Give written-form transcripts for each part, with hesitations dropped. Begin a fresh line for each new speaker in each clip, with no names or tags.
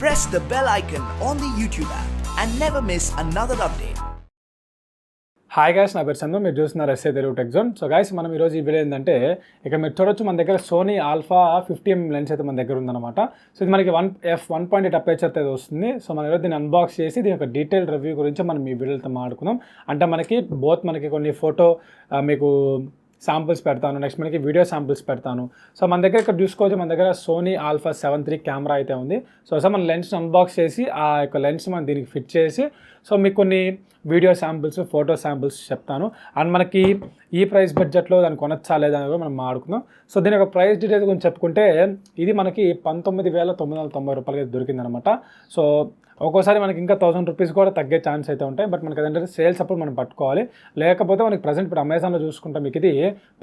Press the bell icon on the YouTube app and never miss another update.
Hi guys, నా పేరు చందు. మీరు చూస్తున్నారు సatelugutechzone. So guys, మనం ఈరోజు ఈ వీడియో ఏంటంటే ఇక మీరు చూడొచ్చు, మన దగ్గర సోనీ ఆల్ఫా 50mm లెన్స్ అయితే మన దగ్గర ఉందన్నమాట. సో ఇది మనకి 1.8 అపేచర్ అయితే వస్తుంది. సో మనం ఈరోజు దీన్ని అన్బాక్స్ చేసి దీని యొక్క డీటెయిల్ రివ్యూ గురించి మనం ఈ వీడియోతో మాట్లాడుకుందాం. అంటే మనకి కొన్ని ఫోటో మీకు శాంపుల్స్ పెడతాను, నెక్స్ట్ మనకి వీడియో శాంపుల్స్ పెడతాను. సో మన దగ్గర ఇక్కడ చూసుకోవచ్చు, మన దగ్గర సోనీ ఆల్ఫా 7 కెమెరా అయితే ఉంది. సో మన లెన్స్ అన్బాక్స్ చేసి ఆ యొక్క లెన్స్ మనం దీనికి ఫిట్ చేసి సో మీకు కొన్ని వీడియో శాంపుల్స్, ఫోటో శాంపుల్స్ చెప్తాను. అండ్ మనకి ఈ ప్రైస్ బడ్జెట్లో దాన్ని కొనొచ్చా లేదా అని కూడా మనం మాట్లాడుకుందాం. సో దీని యొక్క ప్రైస్ డీటెయిల్స్ గురించి చెప్పుకుంటే ఇది మనకి 19,990 రూపాయలకి దొరికిందనమాట. సో ఒక్కోసారి మనకి ఇంకా 1000 రూపీస్ కూడా తగ్గే ఛాన్స్ అయితే ఉంటాయి. బట్ మనకి ఏంటంటే సేల్స్ అప్పుడు మనం పట్టుకోవాలి. లేకపోతే మనకి ప్రజెంట్ ఇప్పుడు అమెజాన్లో చూసుకుంటే మీకు ఇది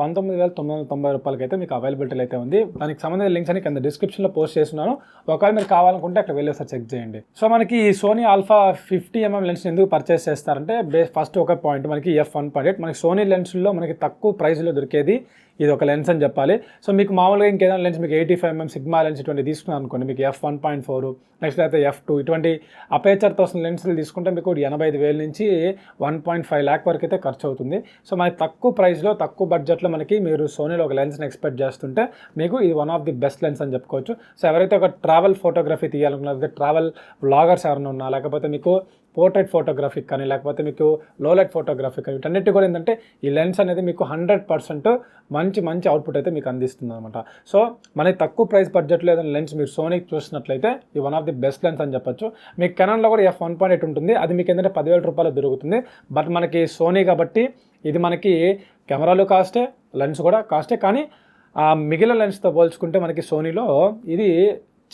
19,990 రూపాయలకి అయితే మీకు అవైలబిలిటీ అయితే ఉంది. దానికి సంబంధించిన లింక్స్ అని కింద డిస్క్రిప్షన్లో పోస్ట్ చేస్తున్నాను. ఒకవేళ మీరు కావాలనుకుంటే అక్కడ వెళ్ళి ఒకసారి చెక్ చేయండి. సో మనకి సోనీ ఆల్ఫా 50mm లెన్స్ ఎందుకు పర్చేస్ చేస్తారంటే ఫస్ట్ ఒక పాయింట్, మనకి f1.8 మనకి సోనీ లెన్స్లో మనకి తక్కువ ప్రైస్లో దొరికేది ఇది ఒక లెన్స్ అని చెప్పాలి. సో మీకు మామూలుగా ఇంకేదైనా లెన్స్ మీకు 85mm సిగ్మా లెన్స్ ఇటువంటి తీసుకున్నాను అనుకోండి, మీకు f1.4 నెక్స్ట్ అయితే f2 ఇటువంటి అపేచర్తో వస్తున్న లెన్స్లు తీసుకుంటే మీకు 85,000 నుంచి 1.5 lakh వరకు అయితే ఖర్చు అవుతుంది. సో మనకి తక్కువ ప్రైస్లో తక్కువ బడ్జెట్లో మనకి మీరు సోనీలో ఒక లెన్స్ని ఎక్స్పెక్ట్ చేస్తుంటే మీకు ఇది one of the best lens అని చెప్పుకోవచ్చు. సో ఎవరైతే ఒక ట్రావెల్ ఫోటోగ్రఫీ తీయాలనుకున్నా, లేకపోతే ట్రావెల్ వ్లాగర్స్ ఎవరైనా ఉన్నా, లేకపోతే మీకు పోర్ట్రేట్ ఫోటోగ్రఫీకి కానీ, లేకపోతే మీకు లోలైట్ ఫోటోగ్రఫీ కానీ, వీటన్నిటి కూడా ఏంటంటే ఈ లెన్స్ అనేది మీకు 100% మంచి అవుట్పుట్ అయితే మీకు అందిస్తుంది అనమాట. సో మనకి తక్కువ ప్రైస్ బడ్జెట్లో ఏదైనా లెన్స్ మీరు సోనీకి చూసినట్లయితే ఈ one of the best lens అని చెప్పొచ్చు. మీకు కెనాన్లో కూడా f1.8 ఉంటుంది, అది మీకు ఏంటంటే 10,000 రూపాయలు దొరుకుతుంది. బట్ మనకి సోనీ కాబట్టి ఇది మనకి కెమెరాలు కాస్టే, లెన్స్ కూడా కాస్టే, కానీ మిగిలిన లెన్స్తో పోల్చుకుంటే మనకి సోనీలో ఇది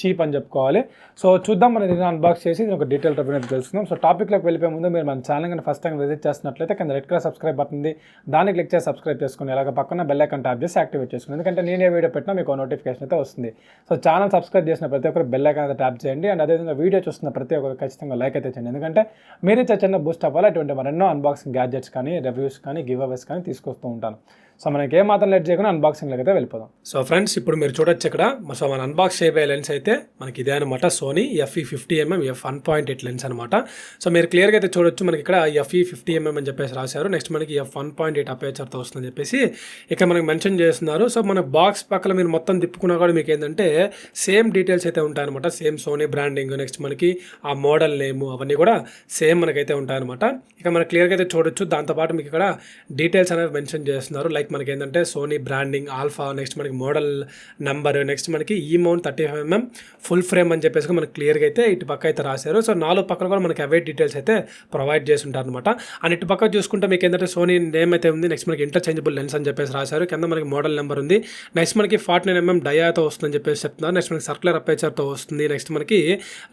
చీప్ అని చెప్పుకోవాలి. సో చూద్దాం, మనం దీన్ని అన్బాక్స్ చేసి దీని ఒక డీటెయిల్ రివ్యూ తెలుసుకుందాం. సో టాపిక్లోకి వెళ్ళిపోయే ముందు మీరు మన ఛానల్ కానీ ఫస్ట్ టైం విజిట్ చేస్తున్నట్లయితే కింద రెడ్ కలర్ సబ్స్క్రైబ్ బటన్ ఉంది, దాన్ని క్లిక్ చేసి సబ్స్క్రైబ్ చేసుకుని అలాగే పక్కన బెల్ ఐకాన్ ట్యాప్ చేసి యాక్టివేట్ చేసుకుని, ఎందుకంటే నేను ఏ వీడియో పెట్టినా మీకు నోటిఫికేషన్ అయితే వస్తుంది. సో ఛానల్ సబ్స్క్రైబ్ చేసిన ప్రతి ఒక్కరు బెల్ ఐకాన్ అయితే ట్యాప్ చేయండి. అండ్ అదేవిధంగా వీడియో చూస్తున్న ప్రతి ఒక్కరు ఖచ్చితంగా లైక్ అయితే చేయండి, ఎందుకంటే మీరు చిన్న బూస్ట్ అవ్వాలి. అటువంటి మరెన్నో అన్బాక్సింగ్ గ్యాడ్జెట్స్ కానీ, రివ్యూస్ కానీ, గివ్ అవేస్ కానీ తీసుకొస్తూ ఉంటాను. సో మనకి ఏ మాత్రం లేట్ చేయకుండా అన్బాక్సింగ్లోకి అయితే వెళ్ళిపోదాం. సో ఫ్రెండ్స్, ఇప్పుడు మీరు చూడొచ్చు ఇక్కడ. సో మన అన్బాక్స్ చేయబోయే లెన్స్ అయితే మనకి ఇదే అనమాట, సోనీ FE50mm f1.8 లెన్స్ అనమాట. సో మీరు క్లియర్గా అయితే చూడొచ్చు, మనకి ఇక్కడ FE50mm అని చెప్పేసి రాశారు. నెక్స్ట్ మనకి f1.8 అపేచర్తో వస్తుందని చెప్పేసి ఇక్కడ మనకి మెన్షన్ చేస్తున్నారు. సో మన బాక్స్ పక్కన మీరు మొత్తం తిప్పుకున్నా కూడా మీకు ఏంటంటే సేమ్ డీటెయిల్స్ అయితే ఉంటాయన్నమాట. సేమ్ సోనీ బ్రాండింగ్, నెక్స్ట్ మనకి ఆ మోడల్ నేమ్ అవన్నీ కూడా సేమ్ మనకైతే ఉంటాయన్నమాట. ఇక మనకి క్లియర్గా అయితే చూడొచ్చు. దాంతోపాటు మీకు ఇక్కడ డీటెయిల్స్ అనేవి మెన్షన్ చేస్తున్నారు. లైక్ మనకి ఏంటంటే సోనీ బ్రాండింగ్, ఆల్ఫా, నెక్స్ట్ మనకి మోడల్ నెంబర్, నెక్స్ట్ మనకి ఈ మౌంట్ 35mm ఫుల్ ఫ్రేమ్ అని చెప్పేసి మనకి క్లియర్గా అయితే ఇటు పక్క అయితే రాశారు. సో 4 పక్కన కూడా మనకి అవే డీటెయిల్స్ అయితే ప్రొవైడ్ చేసి ఉంటారు అనమాట. అండ్ ఇటు పక్క చూసుకుంటే మీకు ఏంటంటే సోనీ నేమ్ అయితే ఉంది, నెక్స్ట్ మనకి ఇంటర్చేంజబుల్ లెన్స్ అని చెప్పేసి రాశారు. కింద మనకి మోడల్ నెంబర్ ఉంది, నెక్స్ట్ మనకి 49mm డయాతో వస్తుందని చెప్పేసి చెప్తున్నారు. నెక్స్ట్ మనకి సర్క్యులర్ అపేచర్తో వస్తుంది, నెక్స్ట్ మనకి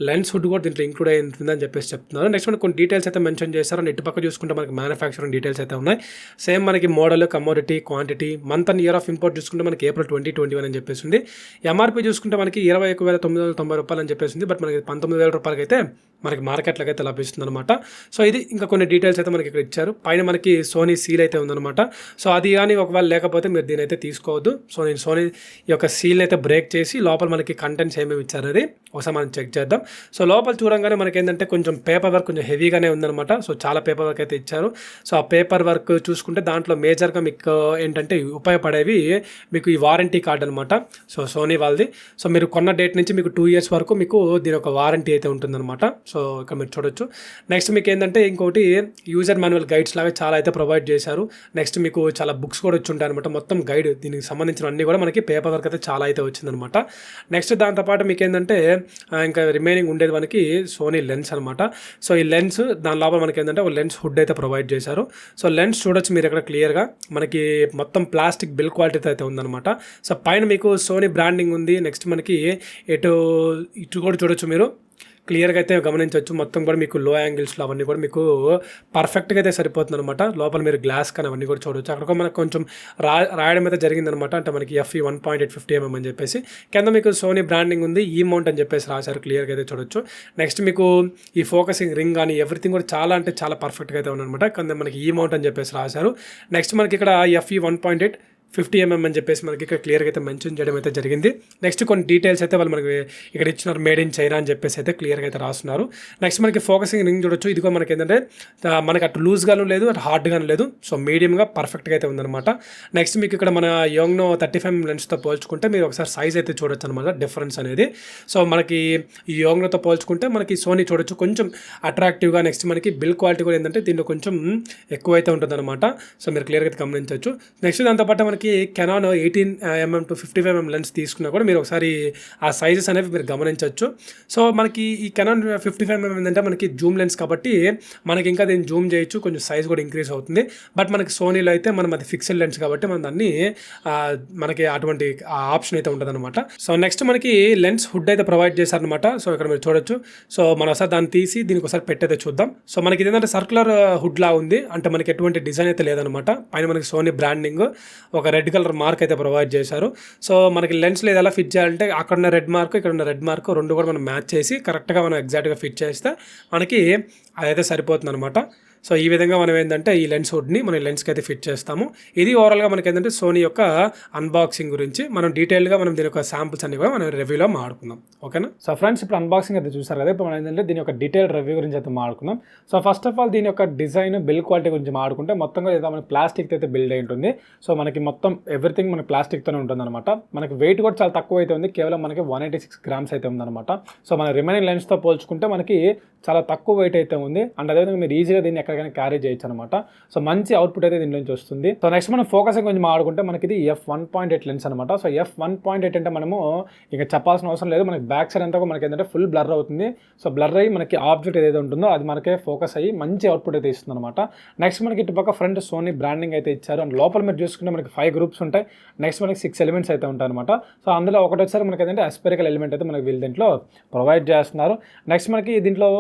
లెన్స్ హుడ్ కూడా దీంట్లో ఇంక్లూడ్ అయి ఉంటుంది అని చెప్పేసి చెప్తున్నారు. నెక్స్ట్ మనకి కొన్ని డీటెయిల్స్ అయితే మెన్షన్ చేశారు. అండ్ ఇటు పక్క చూసుకుంటే మనకి మ్యానుఫ్యాక్చరింగ్ డీటెయిల్స్ అయితే ఉన్నాయి. సేమ్ మనకి model, commodity, quantity, month and year of import చూసుకుంటే మనకి ఏప్రిల్ 2021 అని చెప్పేసి ఉంది. ఎంఆర్పీ చూసుకుంటే మనకి 21,990 రూపాయలు అని చెప్పేసి ఉంది. బట్ మనకి 19,000 రూపాయలకి అయితే మనకి మార్కెట్లోకి అయితే లభిస్తుంది అనమాట. సో ఇది ఇంకా కొన్ని డీటెయిల్స్ అయితే మనకి ఇక్కడ ఇచ్చారు. పైన మనకి సోనీ సీల్ అయితే ఉందన్నమాట. సో అది కానీ ఒకవేళ లేకపోతే మీరు దీని అయితే తీసుకోవద్దు. సో నేను సోనీ యొక్క సీల్ అయితే బ్రేక్ చేసి లోపల మనకి కంటెంట్స్ ఏమేమి ఇచ్చారు అది ఒకసారి మనం చెక్ చేద్దాం. సో లోపల చూడంగానే మనకి ఏంటంటే కొంచెం పేపర్ వర్క్ కొంచెం హెవీగానే ఉందన్నమాట. సో చాలా పేపర్ వర్క్ అయితే ఇచ్చారు. సో ఆ పేపర్ వర్క్ చూసుకుంటే దాంట్లో మేజర్గా మీకు ఏంటంటే ఉపయోగపడేవి మీకు ఈ వారంటీ కార్డ్ అనమాట. సో సోనీ వాళ్ళది. సో మీరు కొన్న డేట్ నుంచి మీకు 2 years వరకు మీకు దీని ఒక వారంటీ అయితే ఉంటుందన్నమాట. సో ఇక్కడ మీరు చూడొచ్చు. నెక్స్ట్ మీకు ఏంటంటే ఇంకోటి యూజర్ మాన్యువల్ గైడ్స్ లాగా చాలా అయితే ప్రొవైడ్ చేశారు. నెక్స్ట్ మీకు చాలా బుక్స్ కూడా వచ్చి ఉంటాయి అనమాట. మొత్తం గైడ్ దీనికి సంబంధించిన అన్ని కూడా మనకి పేపర్ వర్క్ అయితే చాలా అయితే వచ్చిందనమాట. నెక్స్ట్ దాంతోపాటు మీకు ఏంటంటే ఇంకా రిమైనింగ్ ఉండేది మనకి సోనీ లెన్స్ అనమాట. సో ఈ లెన్స్ దాని లోపల మనకి ఏంటంటే ఒక లెన్స్ హుడ్ అయితే ప్రొవైడ్ చేశారు. సో లెన్స్ చూడొచ్చు మీరు ఇక్కడ క్లియర్గా, మనకి మొత్తం ప్లాస్టిక్ బిల్ క్వాలిటీ అయితే ఉందన్నమాట. సో పైన మీకు సోనీ బ్రాండింగ్ ఉంది. నెక్స్ట్ మనకి ఇటు కూడా చూడొచ్చు, మీరు క్లియర్గా అయితే గమనించవచ్చు. మొత్తం కూడా మీకు లో యాంగిల్స్లో అవన్నీ కూడా మీకు పర్ఫెక్ట్గా అయితే సరిపోతుంది అనమాట. లోపల మీరు గ్లాస్ కానీ అవన్నీ కూడా చూడవచ్చు. అక్కడ మనకు కొంచెం రాయడం అయితే జరిగిందనమాట. అంటే మనకి FE1.8 50mm అని చెప్పేసి కింద మీకు సోనీ బ్రాండింగ్ ఉంది, ఈ మౌంట్ అని చెప్పేసి రాశారు. క్లియర్గా అయితే చూడొచ్చు. నెక్స్ట్ మీకు ఈ ఫోకసింగ్ రింగ్ కానీ ఎవ్రీథింగ్ కూడా చాలా అంటే చాలా పర్ఫెక్ట్గా అయితే ఉందన్నమాట. కింద మనకి ఈ మౌంట్ అని చెప్పేసి రాశారు. నెక్స్ట్ మనకి ఇక్కడ FE1.8 50mm అని చెప్పేసి మనకి ఇక్కడ క్లియర్గా అయితే మెన్షన్ చేయడం అయితే జరిగింది. నెక్స్ట్ కొన్ని డీటెయిల్స్ అయితే వాళ్ళు మనకి ఇక్కడ ఇచ్చినారు, మేడ్ ఇన్ చైనా అని చెప్పేసి అయితే క్లియర్గా అయితే రాస్తున్నారు. నెక్స్ట్ మనకి ఫోకసింగ్ రింగ్ చూడొచ్చు. ఇదిగో మనకి ఏంటంటే మనకి అటు లూజ్గాను లేదు, అటు హార్డ్గాను లేదు. సో మీడియంగా పర్ఫెక్ట్గా అయితే ఉందన్నమాట. నెక్స్ట్ మీకు ఇక్కడ మన యోంగ్నో 35mm లెన్స్తో పోల్చుకుంటే మీరు ఒకసారి సైజ్ అయితే చూడొచ్చు అనమాట, డిఫరెన్స్ అనేది. సో మనకి ఈ యోంగ్నోతో పోల్చుకుంటే మనకి సోనీ చూడొచ్చు కొంచెం అట్రాక్టివ్గా. నెక్స్ట్ మనకి బిల్ క్వాలిటీ కూడా ఏంటంటే దీనిలో కొంచెం ఎక్కువైతే ఉంటుందన్నమాట. సో మీరు క్లియర్గా అయితే గమనించవచ్చు. నెక్స్ట్ దాంతోపాటు మనకి Canon 18mm to 55mm lens తీసుకున్నా కూడా మీరు ఒకసారి ఆ సైజెస్ అనేవి మీరు గమనించవచ్చు. సో మనకి ఈ కెనాన్ 55mm ఏంటంటే మనకి జూమ్ లెన్స్ కాబట్టి మనకి ఇంకా దీన్ని జూమ్ చేయొచ్చు, కొంచెం సైజ్ కూడా ఇంక్రీజ్ అవుతుంది. బట్ మనకి సోనీలో అయితే మనం అది ఫిక్స్డ్ లెన్స్ కాబట్టి మనం దాన్ని మనకి అటువంటి ఆప్షన్ అయితే ఉంటుంది అనమాట. సో నెక్స్ట్ మనకి లెన్స్ హుడ్ అయితే ప్రొవైడ్ చేశారనమాట. సో ఇక్కడ మీరు చూడొచ్చు. సో మనం ఒకసారి దాన్ని తీసి దీనికి ఒకసారి పెట్టయితే చూద్దాం. సో మనకి ఏంటంటే సర్కులర్ హుడ్ లా ఉంది, అంటే మనకి ఎటువంటి డిజైన్ అయితే లేదనమాట. పైన మనకి సోనీ బ్రాండింగ్ ఒక రెడ్ కలర్ మార్క్ అయితే ప్రొవైడ్ చేశారు. సో మనకి లెన్స్లో ఇది ఎలా ఫిట్ చేయాలంటే అక్కడ ఉన్న రెడ్ మార్క్, ఇక్కడ ఉన్న రెడ్ మార్క్ రెండు కూడా మనం మ్యాచ్ చేసి కరెక్ట్గా మనం ఎగ్జాక్ట్గా ఫిట్ చేస్తే మనకి అదైతే సరిపోతుంది అనమాట. సో ఈ విధంగా మనం ఏంటంటే ఈ లెన్స్ హుడ్ని మనం లెన్స్కి అయితే ఫిట్ చేస్తాము. ఇది ఓవరాల్గా మనకి ఏంటంటే సోనీ యొక్క అన్బాక్సింగ్ గురించి మనం డీటెయిల్గా మనం దీని యొక్క శాంపుల్స్ అన్ని కూడా మనం రివ్యూలో మాట్లాడుకుందాం. ఓకేనా? సో ఫ్రెండ్స్ ఇప్పుడు అన్బాక్సింగ్ అయితే చూసారు కదా. ఇప్పుడు మనం ఏంటంటే దీని యొక్క డీటెయిల్ రివ్యూ గురించి అయితే మాట్లాడుకుందాం. సో ఫస్ట్ ఆఫ్ ఆల్ దీని యొక్క డిజైన్, బిల్ క్వాలిటీ గురించి మాట్లాడుకుంటే మొత్తంగా ఏదో మనకి ప్లాస్టిక్ అయితే బిల్డ్ అయి ఉంటుంది. సో మనకి మొత్తం ఎవ్రీథింగ్ మనకి ప్లాస్టిక్తోనే ఉంటుంది అనమాట. మనకి వెయిట్ కూడా చాలా తక్కువ అయితే ఉంది, కేవలం మనకి 186 grams అయితే ఉందన్నమాట. సో మన రిమైనింగ్ లెన్స్తో పోల్చుకుంటే మనకి చాలా తక్కువ వెయిట్ అయితే ఉంది. అండ్ అదేవిధంగా మీరు ఈజీగా దీన్ని ఎక్కడికైనా క్యారీ చేయొచ్చు అనమాట. సో మంచి అవుట్పుట్ అయితే దీని నుంచి వస్తుంది. సో నెక్స్ట్ మనం ఫోకసింగ్ గురించి మాట్లాడుకుంటే మనకి ఇది f1.8 లెన్స్ అనమాట. సో f1.8 అంటే మనము ఇక చెప్పాల్సిన అవసరం లేదు. మనకి బ్యాక్ సైడ్ అంతా మనకి ఏంటంటే ఫుల్ బ్లర్ అవుతుంది. సో బ్లర్ అయ్యి మనకి ఆబ్జెక్ట్ ఏదైతే ఉంటుందో అది మనకే ఫోకస్ అయ్యి మంచి అవుట్పుట్ అయితే ఇస్తుంది అనమాట. నెక్స్ట్ మనకి ఇటు పక్క ఫ్రంట్ సోనీ బ్రాండింగ్ అయితే ఇచ్చారు. అండ్ లోపల మీరు చూసుకుంటే మనకి 5 గ్రూప్స్ ఉంటాయి. నెక్స్ట్ మనకి 6 ఎలిమెంట్స్ అయితే ఉంటాయి అనమాట. సో అందులో ఒకటి వచ్చారు మనకి ఏంటంటే అస్పెరికల్ ఎలిమెంట్ అయితే మనకి వీళ్ళు దీంట్లో ప్రొవైడ్ చేస్తున్నారు. నెక్స్ట్ మనకి దీంట్లో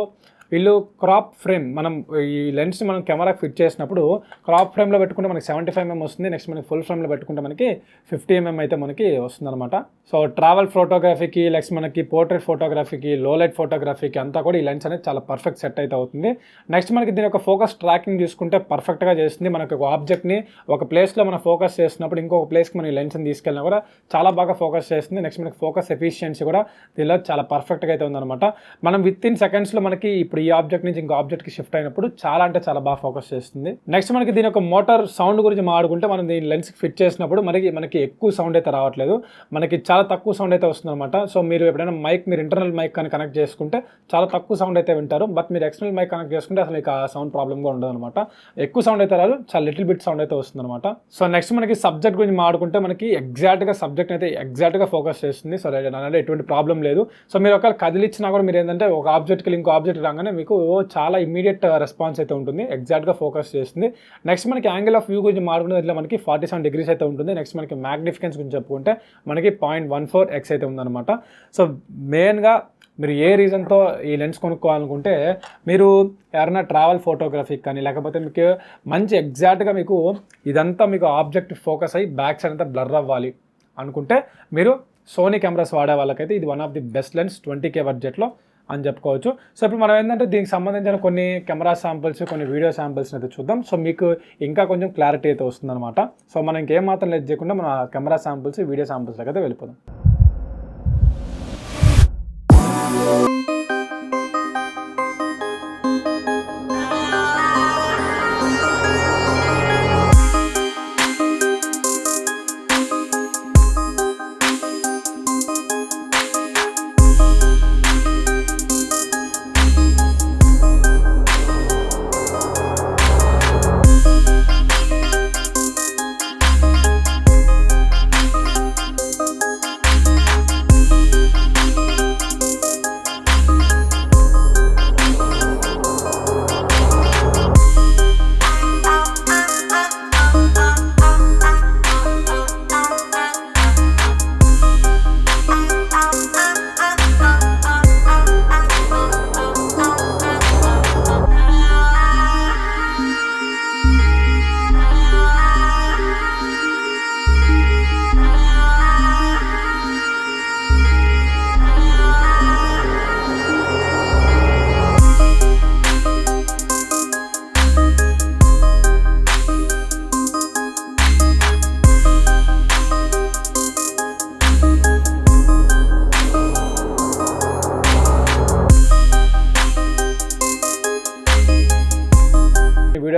వీళ్ళు క్రాప్ ఫ్రేమ్, మనం ఈ లెన్స్ని మనం కెమెరాకి ఫిట్ చేసినప్పుడు క్రాప్ ఫ్రేమ్లో పెట్టుకుంటే మనకి 75mm వస్తుంది. నెక్స్ట్ మనకి ఫుల్ ఫ్రేమ్లో పెట్టుకుంటే మనకి 50mm అయితే మనకి వస్తుంది అనమాట. సో ట్రావెల్ ఫోటోగ్రఫీకి, నెక్స్ట్ మనకి పోర్ట్రేట్ ఫోటోగ్రఫీకి, లో లైట్ ఫోటోగ్రఫీకి అంతా కూడా ఈ లెన్స్ అనేది చాలా పర్ఫెక్ట్ సెట్ అయితే అవుతుంది. నెక్స్ట్ మనకి దీని యొక్క ఫోకస్ ట్రాకింగ్ చూసుకుంటే పర్ఫెక్ట్గా చేస్తుంది. మనకి ఒక ఆబ్జెక్ట్ని ఒక ప్లేస్లో మనం ఫోకస్ చేసినప్పుడు ఇంకొక ప్లేస్కి మనం ఈ లెన్స్ని తీసుకెళ్ళినా కూడా చాలా బాగా ఫోకస్ చేస్తుంది. నెక్స్ట్ మనకి ఫోకస్ ఎఫిషియన్సీ కూడా దీనిలో చాలా పర్ఫెక్ట్గా అయితే ఉందన్నమాట. మనం విత్ ఇన్ సెకండ్స్లో మనకి ఇప్పుడు ఈ ఆబ్జెక్ట్ నుంచి ఇంకో ఆబ్జెక్ట్కి షిఫ్ట్ అయినప్పుడు చాలా అంటే చాలా బాగా ఫోకస్ చేస్తుంది. నెక్స్ట్ మనకి దీని యొక్క మోటార్ సౌండ్ గురించి మాట్లాడుకుంటే మనం దీని లెన్స్కి ఫిట్ చేసినప్పుడు మనకి ఎక్కువ సౌండ్ అయితే రావట్లేదు, మనకి చాలా తక్కువ సౌండ్ అయితే వస్తుంది అనమాట. సో మీరు ఎప్పుడైనా మీరు ఇంటర్నల్ మైక్ కానీ కనెక్ట్ చేసుకుంటే చాలా తక్కువ సౌండ్ అయితే వింటారు. బట్ మీరు ఎక్స్టర్నల్ మైక్ కనెక్ట్ చేసుకుంటే అసలు మీకు ఆ సౌండ్ ప్రాబ్లమ్గా ఉండదు అనమాట. ఎక్కువ సౌండ్ అయితే రాదు, చాలా లిటిల్ బిట్ సౌండ్ అయితే వస్తుంది అనమాట. సో నెక్స్ట్ మనకి సబ్జెక్ట్ గురించి మాట్లాడుకుంటే మనకి ఎగ్జాక్ట్గా సబ్జెక్ట్ అయితే ఎగ్జాక్ట్గా ఫోకస్ చేస్తుంది. సో అంటే ఎటువంటి ప్రాబ్లం లేదు. సో మీరు ఒకవేళ కదిలిచ్చినా కూడా మీరు ఏంటంటే ఒక ఆబ్జెక్ట్కి ఇంకో ఆబ్జెక్ట్ రాగానే మీకు చాలా ఇమీడియట్ రెస్పాన్స్ అయితే ఉంటుంది, ఎగ్జాక్ట్గా ఫోకస్ చేస్తుంది. నెక్స్ట్ మనకి యాంగిల్ ఆఫ్ వ్యూ గురించి మాట్లాడుకుంటే ఇట్లా మనకి 47 degrees అయితే ఉంటుంది. నెక్స్ట్ మనకి మ్యాగ్నిఫికెన్స్ గురించి చెప్పుకుంటే మనకి 0.14x అయితే ఉందన్నమాట. సో మెయిన్గా మీరు ఏ రీజన్తో ఈ లెన్స్ కొనుక్కోవాలనుకుంటే మీరు ఎవరైనా ట్రావెల్ ఫోటోగ్రఫీకి కానీ లేకపోతే మీకు మంచి ఎగ్జాక్ట్గా మీకు ఇదంతా మీకు ఆబ్జెక్ట్ ఫోకస్ అయ్యి బ్యాక్ సైడ్ అంతా బ్లర్ అవ్వాలి అనుకుంటే మీరు సోనీ కెమెరాస్ వాడే వాళ్ళకైతే ఇది one of the best lens 20K బడ్జెట్లో అని చెప్పుకోవచ్చు. సో ఇప్పుడు మనం ఏంటంటే దీనికి సంబంధించిన కొన్ని కెమెరా శాంపిల్స్, కొన్ని వీడియో శాంపిల్స్ అయితే చూద్దాం. సో మీకు ఇంకా కొంచెం క్లారిటీ అయితే వస్తుందన్నమాట. సో మనం ఇంకేం మాత్రం లేదు చేయకుండా మన కెమెరా శాంపిల్స్, వీడియో శాంపిల్స్లోకి అయితే వెళ్ళిపోదాం.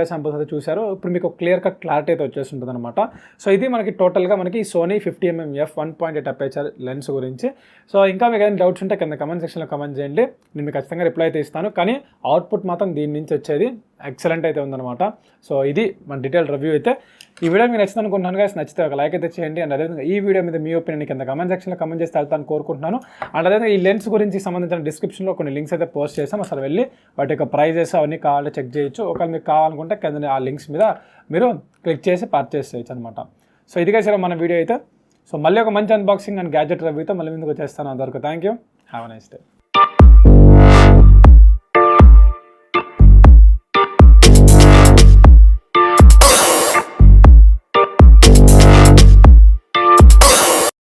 వీడియో శాంపుల్స్ అయితే చూసారో ఇప్పుడు మీకు క్లియర్ కట్ క్లారిటీ అయితే వచ్చేస్తుంటుంది అనమాట. సో ఇది మనకి టోటల్గా మనకి Sony 50mm f1.8 aperture lens గురించి. సో ఇంకా మీకు ఏదైనా డౌట్స్ ఉంటే కింద కమెంట్ సెక్షన్లో కమెంట్ చేయండి, నేను మీకు ఖచ్చితంగా రిప్లై అయితే ఇస్తాను. కానీ అవుట్పుట్ మాత్రం దీని నుంచి వచ్చేది ఎక్సలెంట్ అయితే ఉందన్నమాట. సో ఇది మన డీటెయిల్ రివ్యూ అయితే. ఈ వీడియో మీకు నచ్చింది అనుకుంటున్నాను guys. నచ్చితే ఒక లైక్ అయితే చేయండి. అండ్ అదేవిధంగా ఈ వీడియో మీద మీ ఒపీనియన్ కింద కమెంట్ సెక్షన్లో కమెంట్ చేస్తే వెళ్తాను కోరుకుంటున్నాను. అండ్ అదేవిధంగా ఈ లెన్స్ గురించి సంబంధించిన డిస్క్రిప్షన్లో కొన్ని లింక్స్ అయితే పోస్ట్ చేసాం, అసలు వెళ్ళి వాటి యొక్క ప్రైజెస్ అవన్నీ కావాలంటే చెక్ చేయొచ్చు. ఒకవేళ మీకు కావాలనుకుంటే కింద ఆ లింక్స్ మీద మీరు క్లిక్ చేసి పర్చేస్ చేయొచ్చు అనమాట. సో ఇదిగా సరే మన వీడియో అయితే. సో మళ్ళీ ఒక మంచి అన్బాక్సింగ్ అండ్ గ్యాడ్జెట్ రివ్యూతో మళ్ళీ ముందుకు వచ్చేస్తాను. అంతవరకు thank you, have a nice day.